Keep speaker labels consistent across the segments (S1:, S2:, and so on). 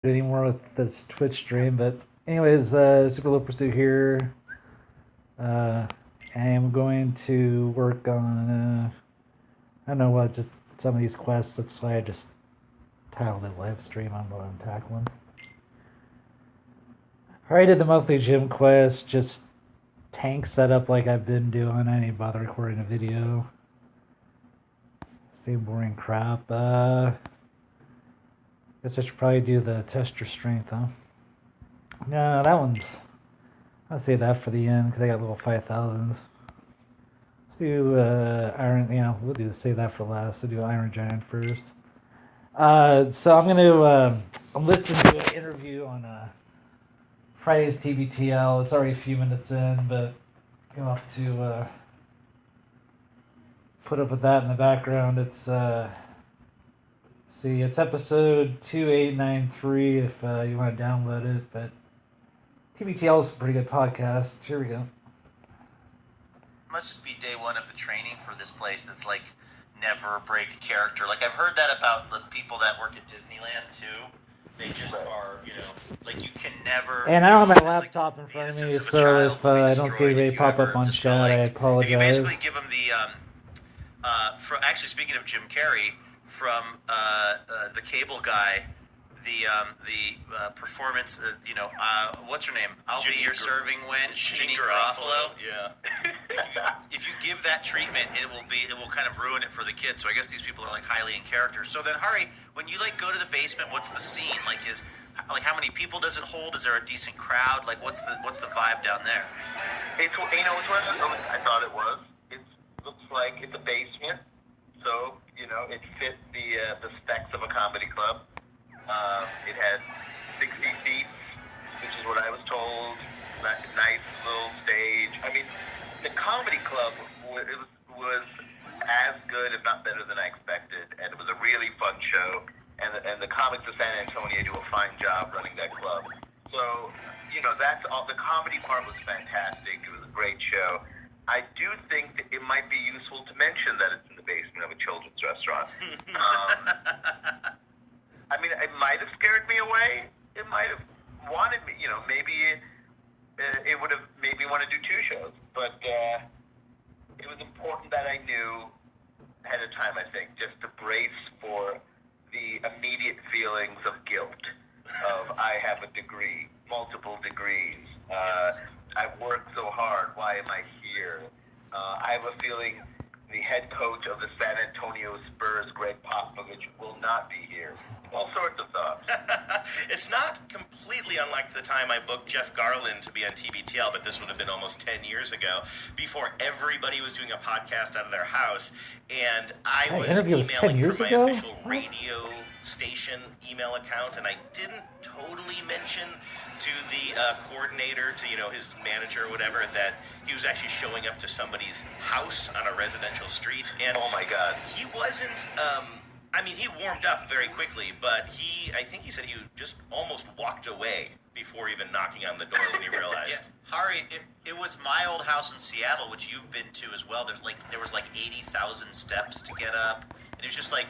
S1: anymore with this Twitch stream, but anyways, Super Low Pursuit here. I am going to work on I don't know what, just some of these quests. That's why I just titled it live stream on what I'm tackling. I already did the monthly gym quest, just tank setup like I've been doing. I didn't bother recording a video. Same boring crap. Guess I should probably do the test your strength, huh? No, that one's... I'll save that for the end because I got little 5,000s. Let's do Iron... Yeah, we'll save that for last. We'll do Iron Giant first. So I'm going to listen to an interview on Friday's TBTL. It's already a few minutes in, but you'll have to put up with that in the background. It's... See, it's episode 2893 if you want to download it, but TBTL is a pretty good podcast. Here we go.
S2: Must just be day one of the training for this place. It's like never break character. Like I've heard that about the people that work at Disneyland too. They just are, like you can never.
S1: And I don't have my laptop in front of me, so if I don't see anybody pop up on chat, I apologize.
S2: If you basically give them the, actually speaking of Jim Carrey, from the Cable Guy, the performance, what's her name? I'll be your serving wench, Jeannie Garofalo.
S3: Yeah.
S2: If you give that treatment, it will kind of ruin it for the kids. So I guess these people are like highly in character. So then, Hari, when you like go to the basement, what's the scene? Like how many people does it hold? Is there a decent crowd? Like what's the vibe down there?
S3: It's one of I thought it was. It looks like it's a basement, so it fit the specs of a comedy club. It had 60 seats, which is what I was told. Nice little stage. I mean, the comedy club was as good, if not better, than I expected, and it was a really fun show. And the comics of San Antonio do a fine job running that club. So, that's all. The comedy part was fantastic. It was a great show. I do think that it might be useful to mention that it's in the basement of a children's restaurant. I mean, it might have scared me away. It might have wanted me, maybe it would have made me want to do 2 shows. But it was important that I knew ahead of time, I think, just to brace for the immediate feelings of guilt, of I have a degree, multiple degrees. I've worked so hard. Why am I here? I have a feeling the head coach of the San Antonio Spurs, Greg Popovich, will not be here. All sorts of thoughts.
S4: It's not completely unlike the time I booked Jeff Garland to be on TBTL, but this would have been almost 10 years ago, before everybody was doing a podcast out of their house, and I was emailing from my official radio station email account, and I didn't totally mention to the coordinator, to his manager or whatever, that he was actually showing up to somebody's house on a residential street. And
S3: oh my God,
S4: he wasn't. He warmed up very quickly, but I think he said he just almost walked away before even knocking on the doors, and he realized.
S2: Yeah. Hari, it was my old house in Seattle, which you've been to as well. There was 80,000 steps to get up, and it was just like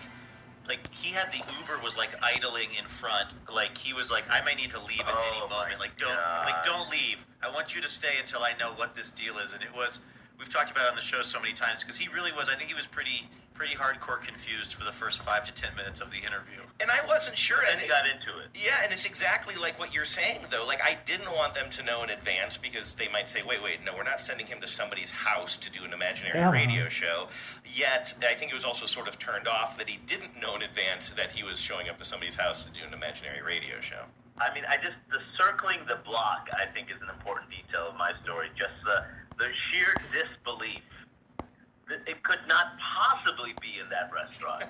S2: he had the Uber was idling in front. He was I might need to leave at any moment. Don't leave. I want you to stay until I know what this deal is. And it was, we've talked about it on the show so many times, because he really was, I think he was pretty hardcore confused for the first 5 to 10 minutes of the interview.
S4: And I wasn't sure.
S3: And he got into it.
S4: Yeah, and it's exactly like what you're saying, though. I didn't want them to know in advance, because they might say, wait, no, we're not sending him to somebody's house to do an imaginary radio show. Yet, I think it was also sort of turned off that he didn't know in advance that he was showing up to somebody's house to do an imaginary radio show.
S3: I mean, the circling the block, I think, is an important detail of my story. Just the sheer disbelief. It could not possibly be in that restaurant.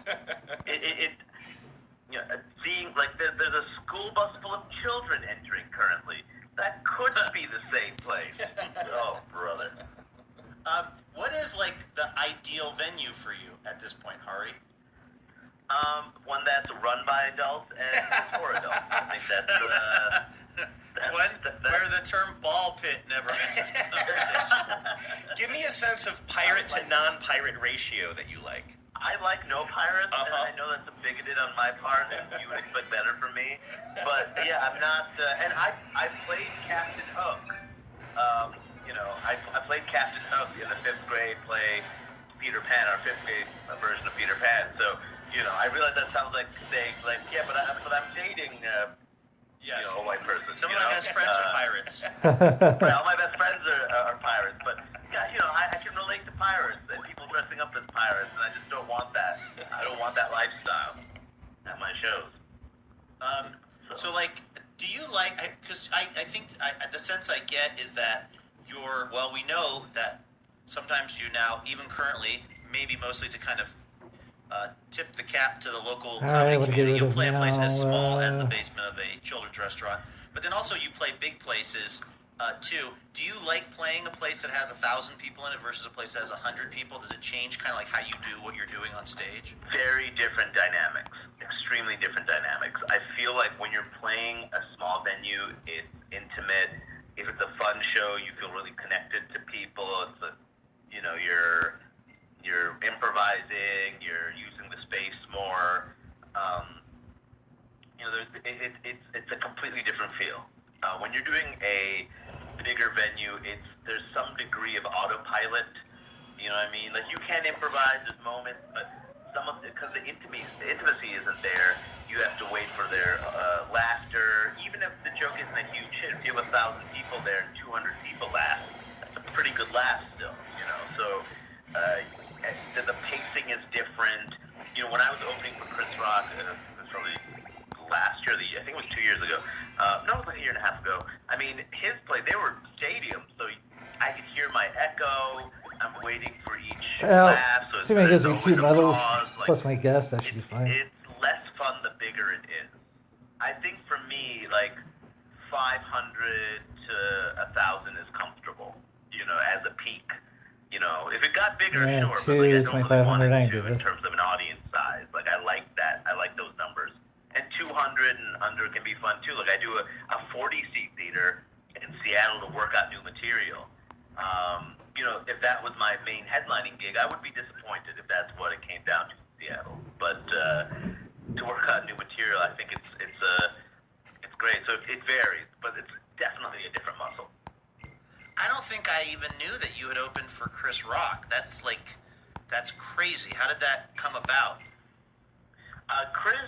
S3: Seeing there's a school bus full of children entering currently. That couldn't be the same place. Oh, brother.
S2: What is the ideal venue for you at this point, Hari?
S3: One that's run by adults and for adults. I think that's
S2: where the term ball pit never enters the conversation.
S4: Give me a sense of pirate to non-pirate ratio that you like.
S3: I I like no pirates, and I know that's a bigoted on my part, and you would expect better from me. But yeah, I'm not. And I played Captain Hook. I played Captain Hook in the 5th grade play Peter Pan, our 5th grade version of Peter Pan. So I realize that sounds like saying yeah, but I'm dating.
S2: Yes.
S3: A white person.
S2: Some of my best friends are pirates.
S3: Right, all my best friends are pirates, but yeah, I can relate to pirates and people dressing up as pirates, and I just don't want that. I don't want that lifestyle at my shows.
S2: So do you like? Because I think the sense I get is that we know that sometimes you now, even currently, maybe mostly to kind of tip the cap to the local comedy community. You'll play a place as small as the basement of a children's restaurant, but then also you play big places too. Do you like playing a place that has 1,000 people in it versus a place that has 100 people? Does it change kind of like how you do what you're doing on stage?
S3: Very different dynamics. Extremely different dynamics. I feel like when you're playing a small venue, it's intimate. If it's a fun show, you feel really connected to people. It's you're improvising, you're using the space more. It's a completely different feel. When you're doing a bigger venue, there's some degree of autopilot. You know what I mean? Like you can improvise, there's moments, but because the intimacy isn't there, you have to wait for their laughter. Even if the joke isn't a huge hit, if you have 1,000 people there and 200 people laugh, that's a pretty good laugh still. So the pacing is different. When I was opening for Chris Rock, it was probably last year, I think it was 2 years ago. No, it was like a year and a half ago. I mean, his play, they were stadiums, so I could hear my echo. I'm waiting for each laugh. So
S1: assuming it gives me 2 medals plus my guest, that should be fine.
S3: It's less fun the bigger it is. I think for me, 500 to 1,000 is comfortable, as a peak. If it got bigger, sure, but I don't really want it to in terms of an audience size. I like that. I like those numbers. And 200 and under can be fun too. I do a 40-seat theater in Seattle to work out new material. If that was my main headlining gig, I would be disappointed if that's what it came down to in Seattle. But to work out new material, I think it's great. So it varies, but it's definitely a different muscle.
S2: I don't think I even knew that you had opened for Chris Rock. That's crazy. How did that come about?
S3: Chris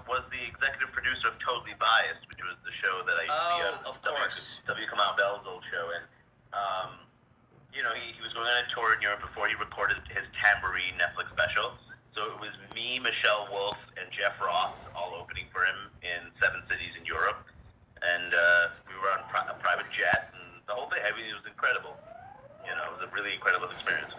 S3: was the executive producer of Totally Biased, which was the show that I used to be on.
S2: Of course.
S3: W. Kamau Bell's old show. And, he was going on a tour in Europe before he recorded his Tambourine Netflix special. So it was me, Michelle Wolf, and Jeff Ross all opening for him in 7 cities in Europe. And we were on a private jet, and the whole thing, it was incredible. It was a really incredible experience.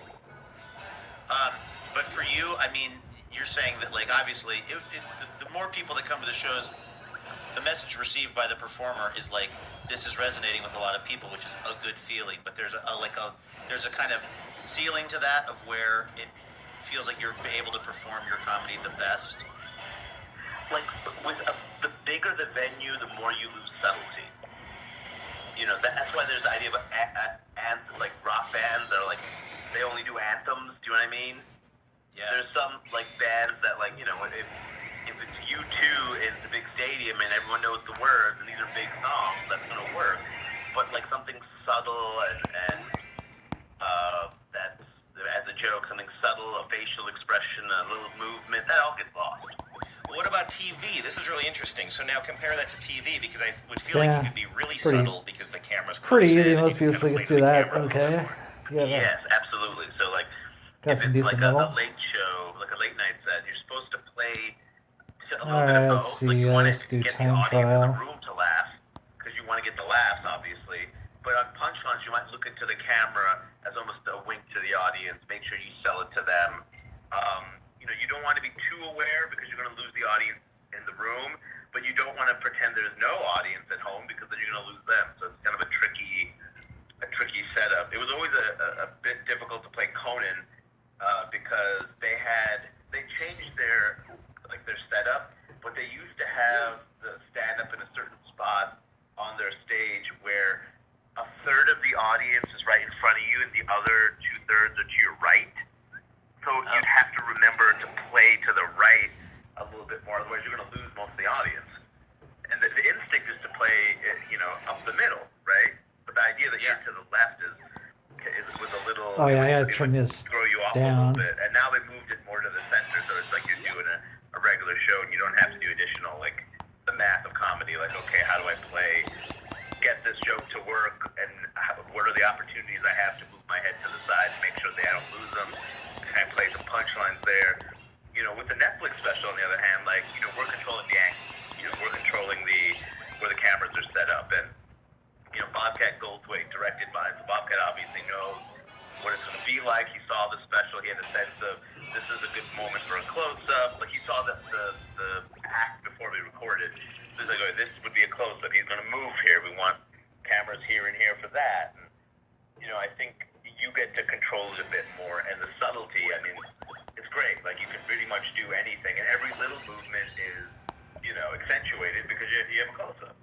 S2: But for you, I mean, you're saying that, obviously, the more people that come to the shows, the message received by the performer is this is resonating with a lot of people, which is a good feeling. But there's there's a kind of ceiling to that of where it feels like you're able to perform your comedy the best.
S3: The bigger the venue, the more you lose subtlety. That's why there's the idea of rock bands that are they only do anthems. Do you know what I mean?
S2: Yeah.
S3: There's some bands that if it's U2 in the big stadium and everyone knows the words and these are big songs, that's gonna work. But something subtle and that's as a joke, something subtle, a facial expression, a little movement, that all gets lost.
S4: What about TV? This is really interesting. So now compare that to TV, because I would feel like you could be really subtle because the camera's
S1: pretty easy.
S4: in,
S1: Most people can do that. Okay.
S3: Yes, absolutely. So
S1: got
S3: if
S1: some
S3: it's
S1: decent
S3: a
S1: levels.
S3: late show, a late night set, you're supposed to play a little
S1: All
S3: bit
S1: right,
S3: of
S1: let's
S3: both.
S1: see.
S3: You want to
S1: Let's do
S3: get the
S1: time
S3: audience in
S1: trial.
S3: the room to laugh because you want to get the laughs, obviously. But on punchlines, you might look into the camera as almost a wink to the audience. Make sure you sell it to them. You don't want to be too aware because you're going to lose the audience in the room, but you don't want to pretend there's no audience at home because then you're going to lose them. So it's kind of a tricky setup. It was always a bit difficult to play Conan because they changed their setup, but they used to have the stand up in a certain spot on their stage where a third of the audience is right in front of you and the other 2/3 are to your right. So you'd have to remember
S1: Oh yeah, I gotta
S3: it
S1: trim
S3: would
S1: this
S3: throw you off a
S1: down.
S3: little bit. And now they moved it more to the center, so it's like you're doing a regular show, and you don't have to do additional, like, the math of comedy. Like, okay, how do I get this joke to work, and what are the opportunities I have to move my head to the side to make sure that I don't lose them? Can I play some punchlines there? You know, with the Netflix special, on the other hand, like, you know, we're controlling the angle. You know, we're controlling where the cameras are set up, and you know, Bobcat Goldthwait directed by, so Bobcat obviously knows what it's going to be like. He saw the special. He had a sense of, this is a good moment for a close-up. Like, he saw the act before we recorded. So he's like, oh, this would be a close-up. He's going to move here. We want cameras here and here for that. And, you know, I think you get to control it a bit more. And the subtlety, I mean, it's great. Like, you can pretty much do anything. And every little movement is, you know, accentuated because you have a close-up.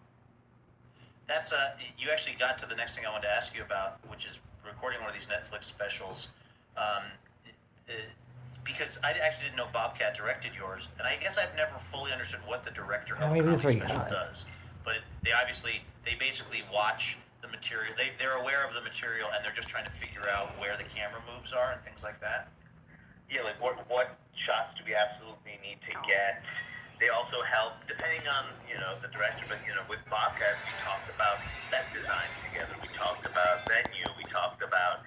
S2: That's you actually got to the next thing I wanted to ask you about, which is recording one of these Netflix specials. Because I actually didn't know Bobcat directed yours, and I guess I've never fully understood what the director of a comedy special does. But they basically watch the material. They're aware of the material, and they're just trying to figure out where the camera moves are and things like that.
S3: Yeah, like what shots do we absolutely need to get? They also help, depending on, you know, the director, but, you know, with Bobcat, we talked about set design together. We talked about venue. We talked about,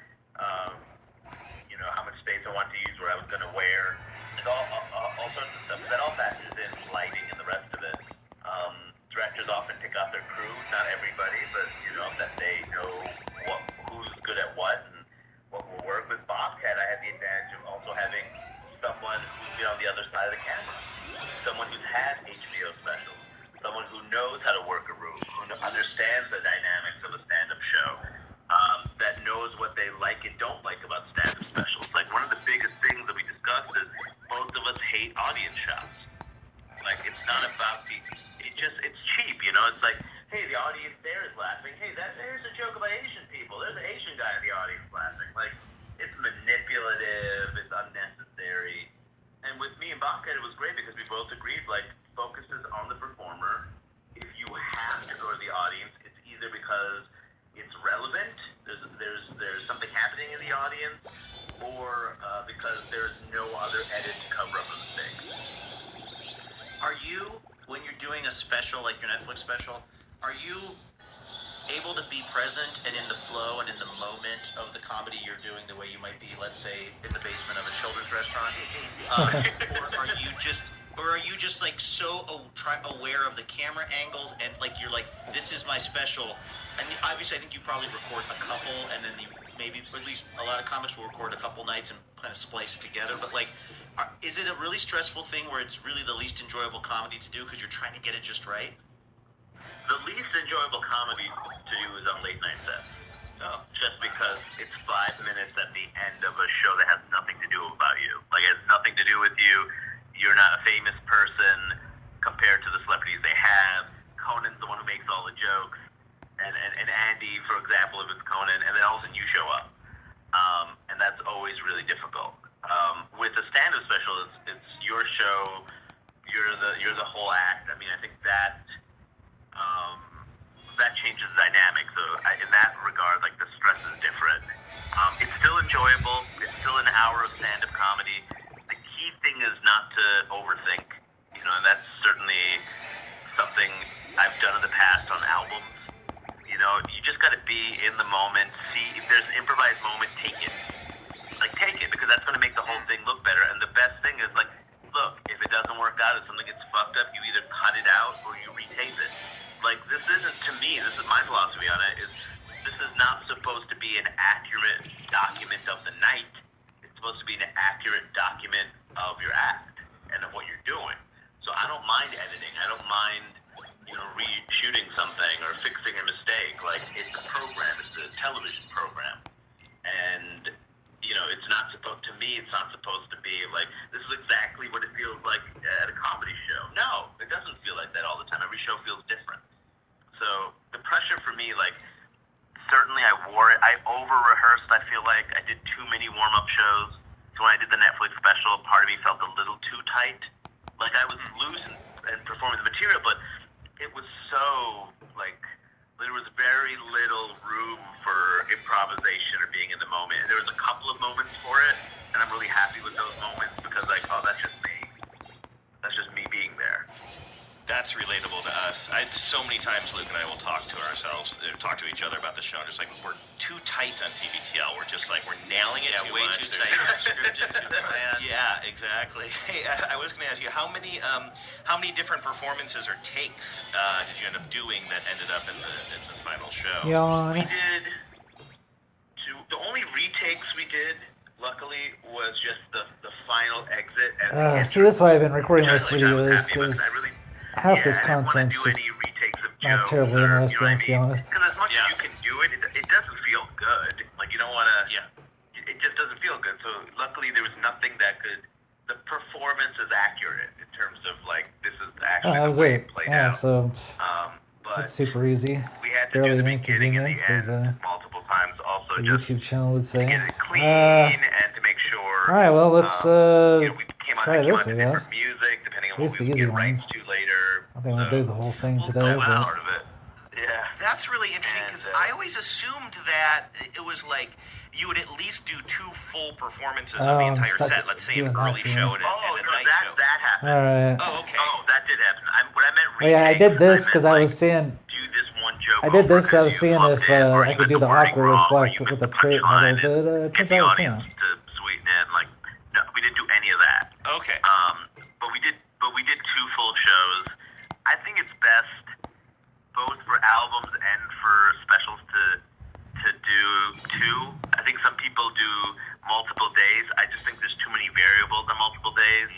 S3: you know, how much space I want to use, where I was going to wear, like all sorts of stuff. But that all factors in lighting and the rest of it. Directors often pick out their crew, not everybody, but, you know, that they know who's good at what and what will work. With Bobcat, I had the advantage of also having someone who's been on the other side of the camera. Someone who's had HBO specials, someone who knows how to work a room, who understands the dynamics of a stand-up show, that knows what they like and don't like about stand-up specials. Like, one of the biggest things that we discussed is both of us hate audience shots. Like, it's not about it's cheap, you know? It's like, hey, the audience there is laughing. Hey, there's a joke about Asian people. There's an Asian guy in the audience laughing. Like, it's manipulative, it's unnecessary. And with me and Bobcat, it was great because we both agreed, like, focuses on the performer. If you have to go to the audience, it's either because it's relevant, there's something happening in the audience, or because there's no other edit to cover up a mistake.
S2: Are you, when you're doing a special, like your Netflix special, are you able to be present and in the flow and in the moment of the comedy you're doing the way you might be, let's say, in the basement of a children's restaurant? Or are you just like so aware of the camera angles and like you're like, this is my special? And obviously I think you probably record a couple and then maybe, at least a lot of comics will record a couple nights and kind of splice it together. But like, is it a really stressful thing where it's really the least enjoyable comedy to do because you're trying to get it just right?
S3: The least enjoyable comedy to do is on late night sets. Oh. Just because it's 5 minutes at the end of a show that has nothing to do about you. Like, it has nothing to do with you. You're not a famous person compared to the celebrities they have. Conan's the one who makes all the jokes. And Andy, for example, if it's Conan, and then all of a sudden you show up. And that's always really difficult. With a stand-up special, it's your show. You're the whole act. I mean, I think that changes the dynamic. So in that regard, like, the stress is different. It's still enjoyable. It's still an hour of stand-up comedy. The key thing is not to overthink. You know, and that's certainly something I've done in the past on albums. You know, you just got to be in the moment. See if there's an improvised moment, take it. Like, take it, because that's going to make the whole thing look better. And the best thing is, like, look, if it doesn't work out, if something gets fucked up, you either cut it out or you retape it. Like, this isn't, to me, this is my philosophy on it, is this is not supposed to be an accurate document of the night. It's supposed to be an accurate document of your act and of what you're doing. So I don't mind editing. I don't mind, you know, reshooting something or fixing a mistake. Like, it's a program. It's a television program. And, you know, it's not supposed to be like, this is exactly what it feels like at a comedy show. No, it doesn't feel like that all the time. Every show feels different. So the pressure for me, like, certainly I wore it. I over-rehearsed, I feel like. I did too many warm-up shows. So when I did the Netflix special, part of me felt a little too tight. Like, I was loose and performing the material, but it was so, like, there was very little room for improvisation or being in the moment. And there was a couple really happy with those moments because like, oh, that's just me. That's just me being there.
S4: That's relatable to us. So many times Luke and I will talk to ourselves, talk to each other about the show. And just like we're too tight on TBTL. We're just like we're nailing it too
S2: way
S4: much.
S2: too tight, too scripted, too planned.
S4: Yeah, exactly. Hey, I was going to ask you how many different performances or takes did you end up doing that ended up in the final show?
S1: Yawn.
S3: We did the only retakes we did, luckily, was just the final exit. And
S1: See, that's why I've been recording this
S3: I
S1: video,
S3: was
S1: is
S3: happy
S1: because
S3: because
S1: half this
S3: I didn't want to
S1: content's
S3: do
S1: just
S3: any retakes of
S1: not
S3: jokes
S1: terribly
S3: or,
S1: interesting,
S3: you know what I
S1: to be
S3: mean?
S1: honest.
S3: Because as much as you can do it, it doesn't feel good. Like, you don't want to...
S4: Yeah.
S3: It just doesn't feel good. So, luckily, there was nothing that could... The performance is accurate in terms of, like, this is actually
S1: That
S3: the
S1: was
S3: way
S1: it.
S3: it played
S1: Yeah,
S3: out.
S1: so
S3: But
S1: it's super easy.
S3: we had to
S1: Barely
S3: do the
S1: an
S3: beginning and the
S1: inconvenience,
S3: end
S1: as
S3: multiple times. Also,
S1: the
S3: just
S1: YouTube channel would
S3: to
S1: say.
S3: get it clean and to make sure...
S1: Alright, well, let's
S3: we
S1: try
S3: came
S1: this,
S3: on to
S1: I guess.
S3: different music, depending on
S1: Here's
S3: what
S1: the
S3: we would
S1: easy
S3: get rights
S1: ones.
S3: to later.
S1: I think I'll do the whole thing today,
S3: That was
S1: but
S3: part of it. Yeah.
S4: That's really interesting because
S3: And,
S4: I always assumed that it was like you would at least do 2 full performances
S1: Oh,
S4: of the
S1: I'm
S4: entire
S1: stuck
S4: set. Let's say an
S1: doing that
S4: early
S1: to me.
S4: show and a
S3: no,
S4: night
S3: that
S4: show.
S3: happened.
S1: alright.
S4: Oh, okay.
S3: Oh, that did happen. What I meant
S1: Oh yeah, I did this because I was seeing.
S3: do this one joke.
S1: I did
S3: over
S1: this because I was
S3: you
S1: seeing
S3: flubbed
S1: if
S3: it, or
S1: I
S3: you
S1: could
S3: got
S1: do the
S3: wording
S1: awkward
S3: wrong, or
S1: reflect
S3: you
S1: with
S3: missed
S1: the
S3: the
S1: trait
S3: punchline
S1: method, but
S3: and
S1: it
S3: hit
S1: turns
S3: the
S1: out,
S3: audience to sweeten it. Like, no, we didn't do any of that.
S4: Okay.
S3: But we did 2 full shows. I think it's best both for albums and for specials to do 2. I think some people do multiple days. I just think there's too many variables on multiple days.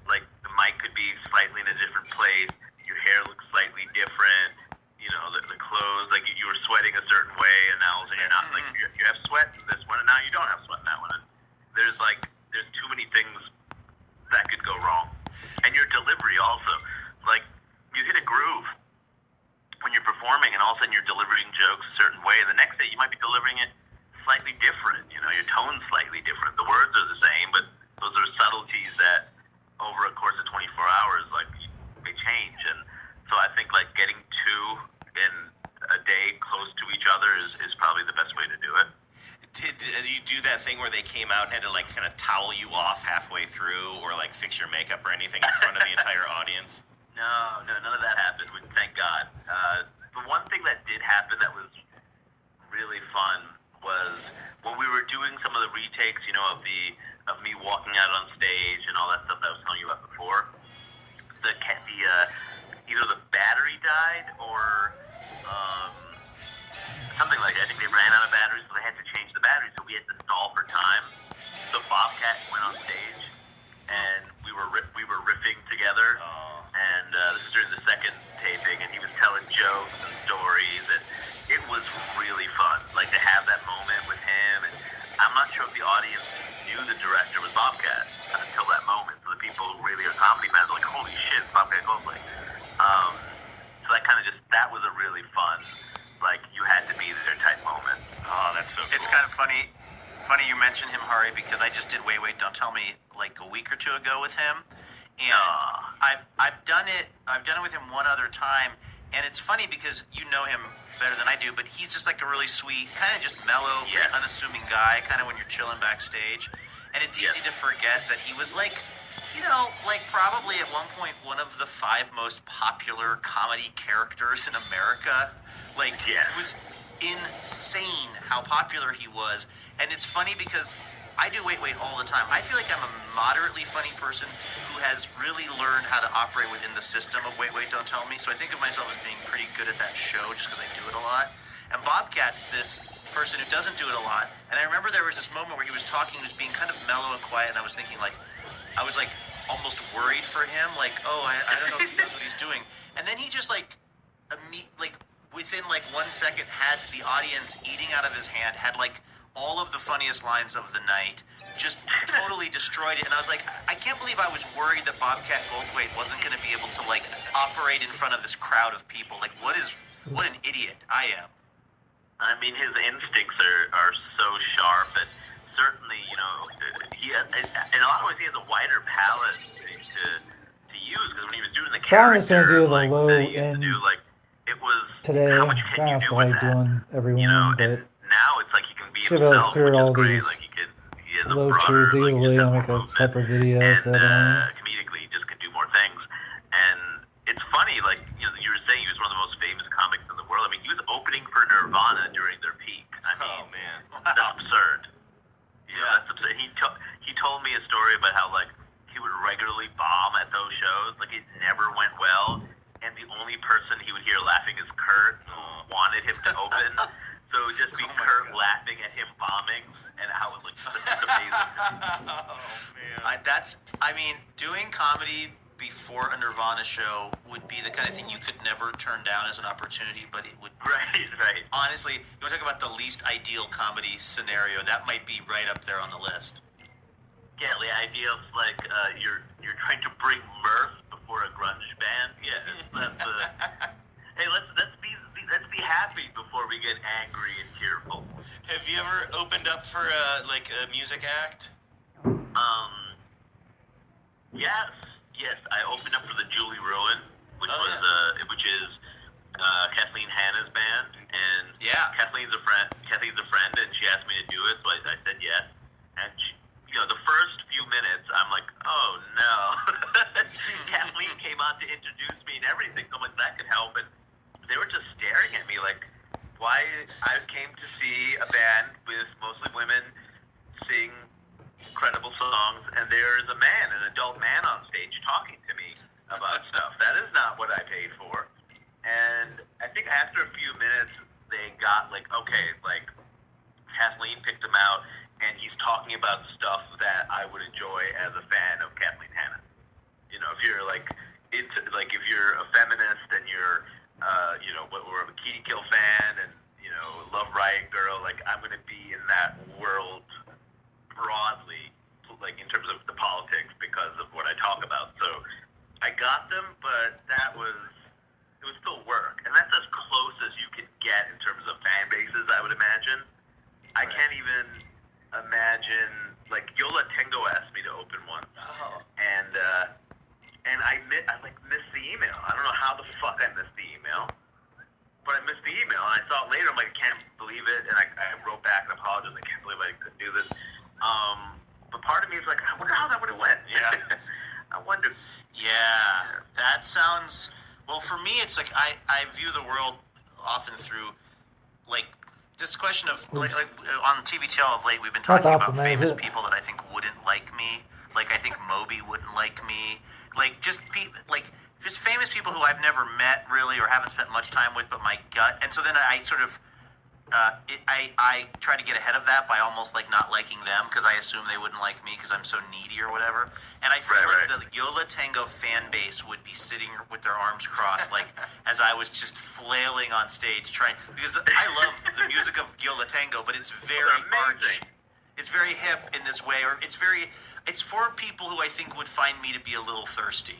S3: Like, the mic could be slightly in a different place. Your hair looks slightly different. You know, the clothes, like you were sweating a certain way, and now all of a sudden you're not. Like, you have sweat in this one, and now you don't have sweat in that one. And there's too many things that could go wrong. And your delivery also. Like, you hit a groove when you're performing, and all of a sudden you're delivering jokes a certain way, and the next day you might be delivering it slightly different. You know, your tone's slightly different. The words are the same, but those are subtleties that over a course of 24 hours, like, they change. And so I think, like, getting 2 in a day close to each other is probably the best way to do it.
S4: Did you do that thing where they came out and had to like kind of towel you off halfway through, or like fix your makeup or anything in front of the entire audience?
S3: No, none of that happened. Thank God. The one thing that did happen that was really fun was when we were doing some of the retakes, you know, of me walking out on stage and all that stuff that I was telling you about before. Either the battery died or something like that. I think they ran out of batteries, so they had to change the battery. So we had to stall for time. So Bobcat went on stage, and we were riffing together. And this is during the second taping, and he was telling jokes and stories, and it was really fun. Like, to have that moment with him, and I'm not sure if the audience knew the director was Bobcat until that moment. So the people who really are comedy fans are like, holy shit, it's Bobcat Goldthwait. So that was a really fun, like, you had to be there type moment.
S4: Oh, that's so cool.
S2: It's kind of funny you mentioned him, Hari, because I just did Wait, Don't Tell Me like a week or 2 ago with him. And I've done it with him one other time, and it's funny because you know him better than I do, but he's just like a really sweet, kind of just mellow, very unassuming guy, kind of when you're chilling backstage. And it's easy to forget that he was like, you know, like probably at one point one of the 5 most popular comedy characters in America. Like, it was insane how popular he was. And it's funny because I do Wait all the time. I feel like I'm a moderately funny person who has really learned how to operate within the system of Wait, Don't Tell Me. So I think of myself as being pretty good at that show just because I do it a lot. And Bobcat's this person who doesn't do it a lot. And I remember there was this moment where he was talking, he was being kind of mellow and quiet, and I was thinking, like, I was like almost worried for him, like, oh, I don't know if he knows what he's doing. And then he just within like 1 second had the audience eating out of his hand, had like all of the funniest lines of the night, just totally destroyed it. And I was like, I can't believe I was worried that Bobcat Goldthwait wasn't going to be able to like operate in front of this crowd of people. Like, what an idiot I am.
S3: I mean, his instincts are so sharp, and certainly, you know, in a lot of ways he has a wider palette to use, because when he was doing the character,
S1: So I'm just gonna do the
S3: like,
S1: low
S3: that he used
S1: end
S3: to do, like, it was
S1: today.
S3: how much can you do with that?
S1: Doing every
S3: You know,
S1: one, but
S3: and now it's like he can be
S1: should have
S3: himself, which
S1: cleared
S3: is
S1: all
S3: great.
S1: these
S3: Like, he is a
S1: Low
S3: broader,
S1: cheers
S3: like,
S1: easily.
S3: just
S1: I'll
S3: more
S1: make a
S3: movement.
S1: separate video
S3: And
S1: for the other ones.
S3: comedically, he just can do more things. And it's funny, like, you know, you were saying he was one of the most famous comics in the world. I mean, he was opening for Nirvana during their peak. I mean,
S4: Oh man.
S3: that's absurd. You know,
S2: Yeah.
S3: that's absurd. He told me a story about how, like, he would regularly bomb at those shows. Like, it never went well. And the only person he would hear laughing is Kurt, who wanted him to open. So it would just be
S4: Oh my
S3: Kurt
S4: God.
S3: laughing at him bombing, and how it looked amazing.
S4: Oh man.
S2: I mean, doing comedy before a Nirvana show would be the kind of thing you could never turn down as an opportunity, but it would.
S3: Right.
S2: Honestly, you want to talk about the least ideal comedy scenario? That might be right up there on the list.
S3: Yeah, the idea of, like, you're trying to bring mirth before a grunge band. Yeah, that's hey, let's be happy before we get angry and tearful.
S4: Have you ever opened up for like a music act?
S3: Yes, I opened up for the Julie Ruin, which
S4: Oh,
S3: was which is Kathleen Hanna's band, and
S2: Yeah.
S3: Kathleen's a friend, and she asked me to do it, so I said yes. And she, you know, the first few minutes, I'm like, oh no. Kathleen came on to introduce me and everything, so I'm like, that could help. And they were just staring at me like, why? I came to see a band with mostly women sing incredible songs, and there is a man, an adult man on stage talking to me about stuff. That is not what I paid for. And I think after a few minutes, they got like, okay, like, Kathleen picked him out, and he's talking about stuff that I would enjoy as a fan of Kathleen Hanna. You know, if you're like into, like, if you're a feminist and you're, you know, we're a Bikini Kill fan, and, you know, love Riot Girl, like, I'm gonna be in that world broadly, like, in terms of the politics, because of what I talk about. So I got them, but it was still work, and that's as close as you can get in terms of fan bases, I would imagine. I can't even imagine, like, Yola Tengo asked me to open one, and I missed the email. I don't know how the fuck I missed the email, but I missed the email, and I saw it later. I'm like, I can't believe it, and I wrote back and apologized. I can't believe I couldn't do this. But part of me is like, I wonder how that would have went.
S4: Yeah.
S3: I wonder.
S2: Yeah, that sounds. Well, for me, it's like I view the world often through, like, this question of, like on TBTL of late, we've been talking about famous people that I think wouldn't like me. Like, I think Moby wouldn't like me. Like, just famous people who I've never met really or haven't spent much time with, but my gut. And so then I sort of. I try to get ahead of that by almost like not liking them because I assume they wouldn't like me because I'm so needy or whatever. And I feel like the Yola Tango fan base would be sitting with their arms crossed, like as I was just flailing on stage trying, because I love the music of Yola Tango, but it's very arch. It's very hip in this way, or it's for people who I think would find me to be a little thirsty.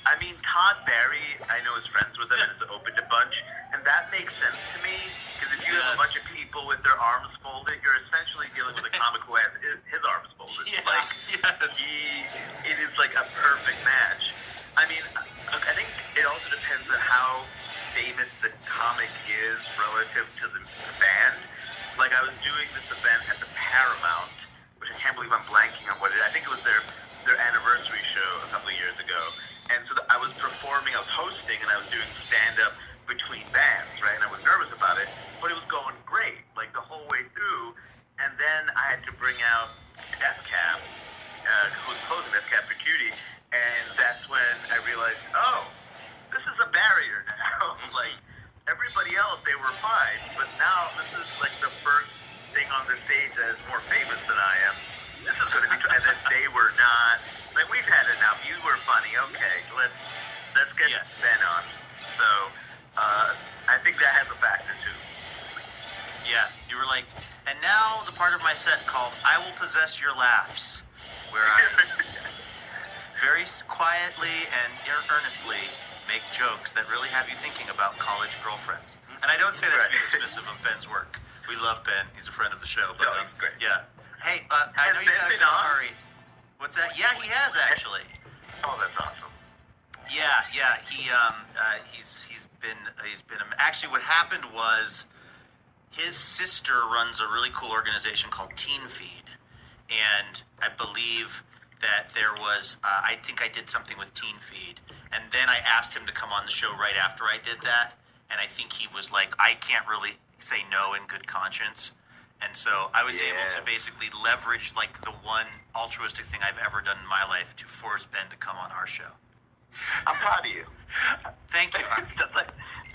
S3: I mean, Todd Barry, I know is friends with him and has opened a bunch, and that makes sense to me, because if you have a bunch of people with their arms folded, you're essentially dealing with a comic who has his arms folded.
S2: Yeah,
S3: like,
S2: yes.
S3: it is like a perfect match. I mean, look, I think it also depends on how famous the comic is relative to the band. Like, I was doing this event at the Paramount, which I can't believe I'm blanking on what it is. I think it was their anniversary show a couple of years ago. And so I was performing, I was hosting, and I was doing stand-up between bands, right? And I was nervous about it, but it was going great, like, the whole way through. And then I had to bring out Death Cab, who was closing, Death Cab for Cutie, and that's when I realized, oh, this is a barrier now. Like, everybody else, they were fine, but now this is, like, the first thing on the stage that is more famous than I am. This is going to be, and then they were not, like, we've had enough, you were funny, okay, let's get Ben on. So, I think that has a factor too.
S2: Yeah, you were like, and now the part of my set called I Will Possess Your Laughs, where I very quietly and earnestly make jokes that really have you thinking about college girlfriends. And I don't say that to be dismissive of Ben's work. We love Ben, he's a friend of the show. But,
S3: he's great.
S2: Yeah. Hey, I know you gotta go, hurry. What's that? Yeah, he has actually.
S3: Oh, that's awesome.
S2: Yeah. He's been actually what happened was his sister runs a really cool organization called Teen Feed, and I believe that there was, I think I did something with Teen Feed, and then I asked him to come on the show right after I did that, and I think he was like, I can't really say no in good conscience, and so I was able to basically leverage like the one altruistic thing I've ever done in my life to force Ben to come on our show.
S3: I'm proud of you.
S2: Thank you.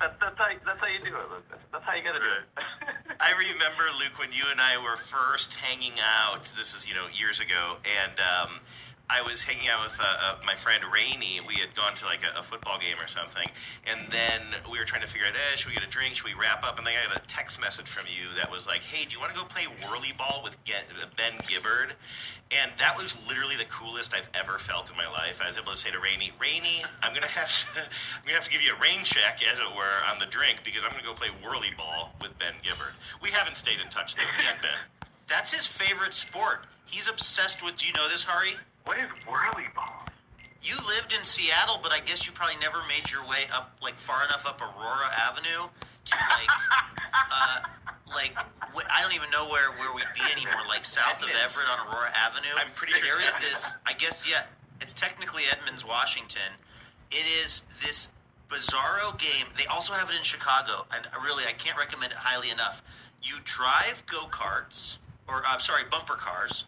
S3: That's how you do it, Lucas. That's how you gotta do it.
S4: I remember, Luke, when you and I were first hanging out, this is, years ago, and I was hanging out with my friend Rainey. We had gone to like a football game or something, and then we were trying to figure out, should we get a drink? Should we wrap up? And then I got a text message from you that was like, hey, do you want to go play whirly ball with Ben Gibbard? And that was literally the coolest I've ever felt in my life. I was able to say to Rainey, I'm gonna have to give you a rain check, as it were, on the drink, because I'm gonna go play whirly ball with Ben Gibbard. We haven't stayed in touch though yet, Ben.
S2: That's his favorite sport. He's obsessed with, do you know this, Hari?
S3: What is whirly ball?
S2: You lived in Seattle, but I guess you probably never made your way up, like, far enough up Aurora Avenue to, I don't even know where we'd be anymore, like, south of Everett on Aurora Avenue.
S4: I'm pretty sure
S2: there is this, I guess, it's technically Edmonds, Washington. It is this bizarro game. They also have it in Chicago, and really, I can't recommend it highly enough. You drive go-karts, or, bumper cars,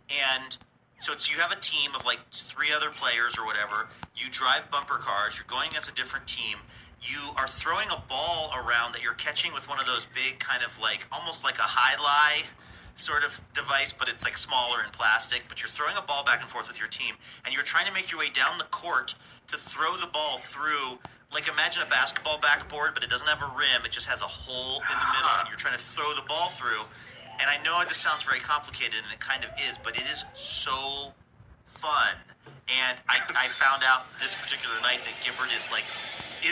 S2: and so you have a team of like 3 other players or whatever. You drive bumper cars. You're going against a different team. You are throwing a ball around that you're catching with one of those big kind of like, almost like a high-lie sort of device, but it's like smaller in plastic. But you're throwing a ball back and forth with your team, and you're trying to make your way down the court to throw the ball through, like imagine a basketball backboard, but it doesn't have a rim. It just has a hole in the middle, and you're trying to throw the ball through. And I know this sounds very complicated, and it kind of is, but it is so fun. And I found out this particular night that Gibbard is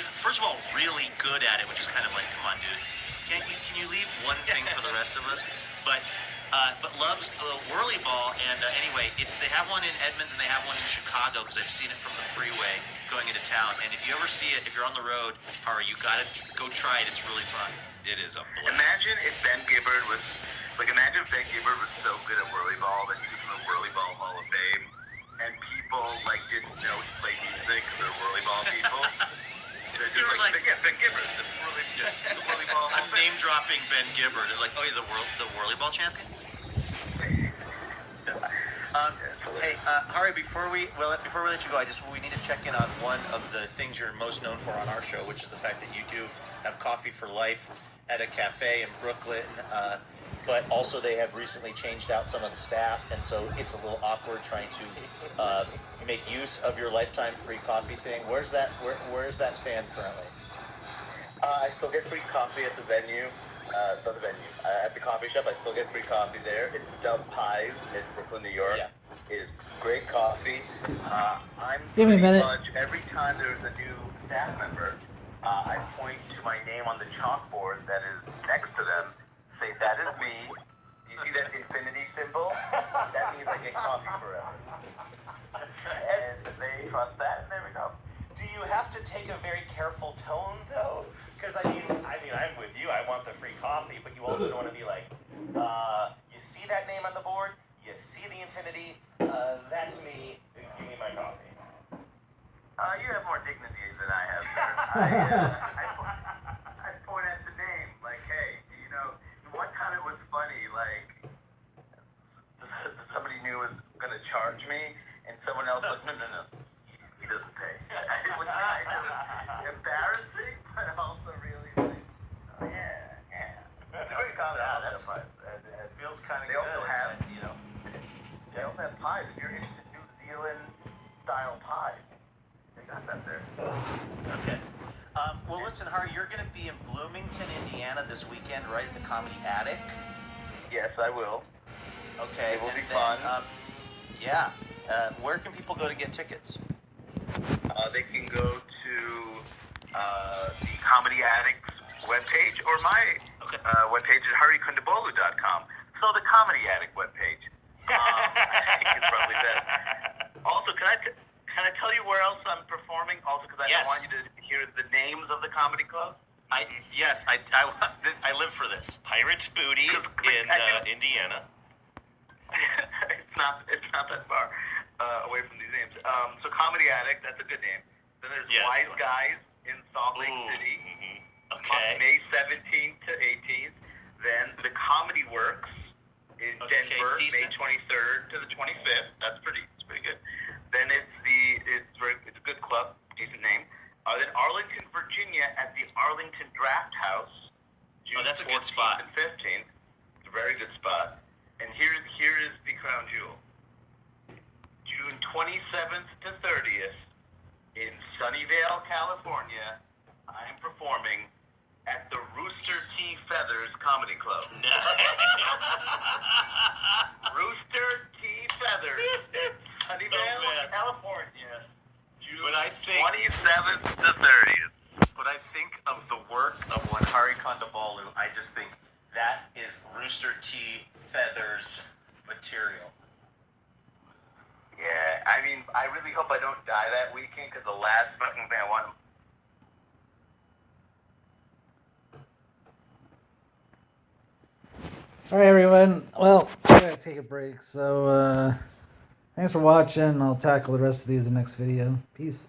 S2: first of all really good at it, which is kind of like, come on, dude, can you leave one thing for the rest of us? But loves whirly ball. And anyway, they have one in Edmonds and they have one in Chicago, because I've seen it from the freeway going into town. And if you ever see it, if you're on the road, Hari, you gotta go try it. It's really fun.
S4: It is a blast.
S3: Imagine if Ben Gibbard was so good at whirly ball that he was in the Whirly Ball Hall of Fame, and people didn't know he played music because they're whirly ball people. They're just like, Ben Gibbard, the whirly ball Hall of Fame.
S2: I'm name dropping Ben Gibbard. They're like, oh, he's the whirly ball champion. Hey, Hari, before we let you go, we need to check in on one of the things you're most known for on our show, which is the fact that you do have Coffee for Life at a cafe in Brooklyn. But also they have recently changed out some of the staff, and so it's a little awkward trying to make use of your lifetime free coffee thing. Where's that stand currently?
S3: I still get free coffee at the venue. At the coffee shop, I still get free coffee there. It's Dub Pies in Brooklyn, New York.
S2: Yeah.
S3: It's great coffee. I'm
S1: Give me a minute.
S3: much every time there's a new staff member, I point to my name on the chalkboard that is next to them. Say, that is me. You see that infinity symbol? That means I get coffee forever. And they trust that, and there we go.
S4: Do you have to take a very careful tone, though? Because I mean, I'm with you. I want the free coffee, but you also don't want to be like, you see that name on the board? You see the infinity? That's me. Give me my coffee.
S3: You have more dignity than I have, sir. I point at the name, like, hey, one time it was funny, somebody knew was going to charge me, and someone else was, no, he doesn't pay. It was kind of embarrassing, but also really yeah.
S2: That's fun. It feels kind of good.
S3: They also have pies. If you're into New Zealand style pies, they got that there.
S2: Okay. Well, listen, Hari, you're going to be in Bloomington, Indiana this weekend, right, at the Comedy Attic?
S3: Yes, I will.
S2: Okay.
S3: It will be fun.
S2: Where can people go to get tickets?
S3: They can go to the Comedy Addict's webpage or my webpage at harikundabolu.com. So the Comedy Addict webpage. I think it's probably best. Also, can I tell you where else I'm performing? Also, because I want you to hear the names of the comedy clubs.
S2: I live for this.
S4: Pirate's Booty in Indiana.
S3: not that far away from these names. So Comedy Addict, that's a good name. Then there's Wise Guys in Salt Lake City.
S2: Mm-hmm. Okay.
S3: May 17th to 18th. Then the Comedy Works in Denver, May 23rd to the 25th. That's pretty good. Then it's a good club, decent name. Then Arlington, Virginia at the Arlington Draft House. June
S2: that's a good spot.
S3: And 15th. It's a very good spot. And here is the crown jewel. June 27th to 30th in Sunnyvale, California, I am performing at the Rooster T. Feathers Comedy Club. Rooster T. Feathers in Sunnyvale, California, June 27th to 30th.
S2: When I think of the work of one Hari Kondabolu, I just think that is Rooster T. Feathers material.
S3: Yeah, I mean, I really hope I don't die that weekend because the last fucking thing I want.
S1: All right, everyone. Well, I gotta take a break. So, thanks for watching. I'll tackle the rest of these in the next video. Peace.